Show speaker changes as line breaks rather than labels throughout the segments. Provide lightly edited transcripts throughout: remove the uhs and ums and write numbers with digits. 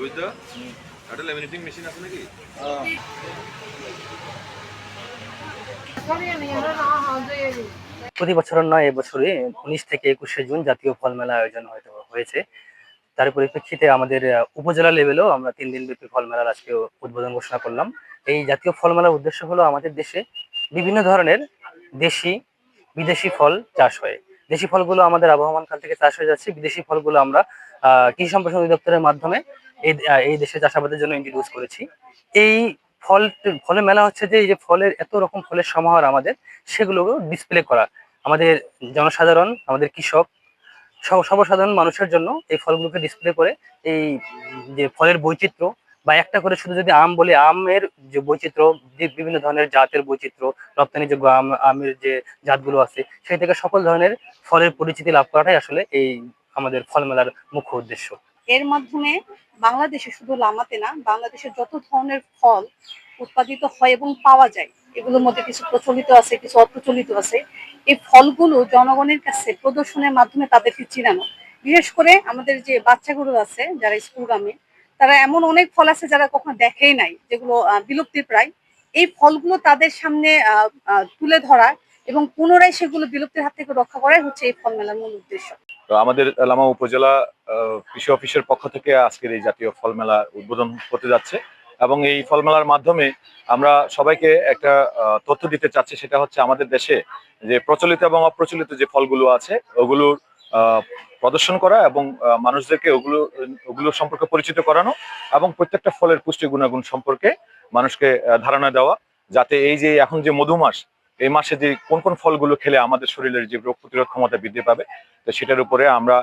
বুঝতো একটা laminating machine আছে নাকি?
প্রতি বছরের নয় এবছরে 19 থেকে 21শে জুন জাতীয় ফল মেলা আয়োজন হয়েছে। তার পরিপ্রেক্ষিতে আমাদের উপজেলা লেভেলেও আমরা 3 দিন ব্যাপী ফল মেলার আজকে উদ্বোধন ঘোষণা করলাম। এই জাতীয় ফল মেলার উদ্দেশ্য হলো আমাদের দেশে বিভিন্ন ধরনের দেশি বিদেশি ফল চাষ হয়। দেশি ফলগুলো আমাদের আবহমান কাল থেকে চাষ হয়ে যাচ্ছে, বিদেশি ফলগুলো আমরা কৃষি সম্প্রসারণ অধিদপ্তরের মাধ্যমে এই দেশে চাষাবাদের জন্য ইন্ট্রোডিউস করেছি। এই ফল ফলের মেলা হচ্ছে যে এই যে ফলের এত রকম ফলের সমাহার আমাদের, সেগুলো ডিসপ্লে করা আমাদের জনসাধারণ, আমাদের কৃষক, সর্বসাধারণ মানুষের জন্য এই ফলগুলোকে ডিসপ্লে করে এই যে ফলের বৈচিত্র্য, বা একটা করে শুধু যদি আম বলি, আমের যে বৈচিত্র্য, যে বিভিন্ন ধরনের জাতের বৈচিত্র্য, রপ্তানিযোগ্য আমের যে জাতগুলো আছে, সেই থেকে সকল ধরনের ফলের পরিচিতি লাভ করাটাই আসলে এই আমাদের ফল মেলার মুখ্য উদ্দেশ্য।
এর মাধ্যমে বাংলাদেশে, শুধু লামাতে না, বাংলাদেশের যত ধরনের ফল উৎপাদিত হয় এবং পাওয়া যায়, এগুলোর মধ্যে কিছু প্রচলিত আছে, কিছু অপ্রচলিত আছে। এই ফলগুলো জনগণের কাছে প্রদর্শনের মাধ্যমে তাদেরকে চিনানো। বিশেষ করে আমাদের যে বাচ্চাগুলো আছে যারা স্কুলগামী, তারা এমন অনেক ফল আছে যারা কখনো দেখেই নাই, যেগুলো বিলুপ্তির প্রায়। এই ফলগুলো তাদের সামনে তুলে ধরা এবং পুনরায় সেগুলো বিলুপ্তির হাত থেকে রক্ষা করাই হচ্ছে এই ফল মেলার মূল উদ্দেশ্য।
তো আমাদের লামা উপজেলা কৃষি অফিসের পক্ষ থেকে আজকের এই জাতীয় ফল মেলা উদ্বোধন হতে যাচ্ছে, এবং এই ফল মেলার মাধ্যমে আমরা সবাইকে একটা তথ্য দিতে চাচ্ছি। সেটা হচ্ছে আমাদের দেশে যে প্রচলিত এবং অপ্রচলিত যে ফলগুলো আছে ওগুলোর প্রদর্শন করা এবং মানুষদেরকে ওগুলো সম্পর্কে পরিচিত করানো, এবং প্রত্যেকটা ফলের পুষ্টি গুণাগুণ সম্পর্কে মানুষকে ধারণা দেওয়া, যাতে এই যে এখন যে মধু মাস, এই মাসে যে কোন কোন ফলগুলো খেলে আমাদের শরীরের যে রোগ প্রতিরোধ ক্ষমতা বৃদ্ধি পাবে, তো সেটার উপরে আমরা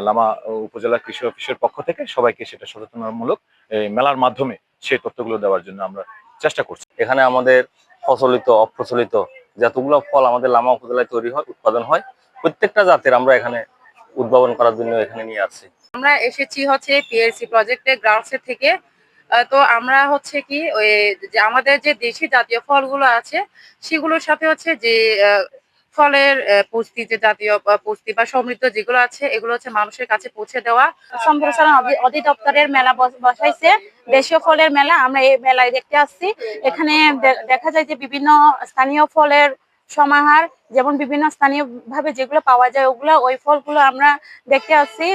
লামা উপজেলা কৃষি অফিসের পক্ষ থেকে সবাইকে সেটা সচেতনতামূলক এই মেলার মাধ্যমে সেই তথ্যগুলো দেওয়ার জন্য আমরা চেষ্টা করছি।
এখানে আমাদের প্রচলিত অপ্রচলিত যতগুলো ফল আমাদের লামা উপজেলায় তৈরি হয়, উৎপাদন হয়, প্রত্যেকটা জাতের আমরা এখানে উদ্ভাবন করার জন্য এখানে নিয়ে আসছি।
আমরা এসেছি হচ্ছে পিএসসি প্রজেক্টে গ্রাউন্ডসের থেকে। তো আমরা হচ্ছে কি ওই যে আমাদের যে দেশি জাতীয় ফলগুলো আছে সেগুলোর সাথে হচ্ছে যে ফলের পুষ্টি, যে জাতীয় পুষ্টি বা সমৃদ্ধ যেগুলো আছে, এগুলো হচ্ছে মানুষের কাছে পৌঁছে দেওয়া।
সম্প্রসারণ অধিদপ্তরের মেলা বসাইছে, দেশীয় ফলের মেলা। আমরা এই মেলায় দেখতে আসছি। এখানে দেখা যায় যে বিভিন্ন স্থানীয় ফলের সমাহার, যেমন বিভিন্ন স্থানীয় ভাবে যেগুলো পাওয়া যায় ওই ফলগুলো আমরা দেখতে আসছি।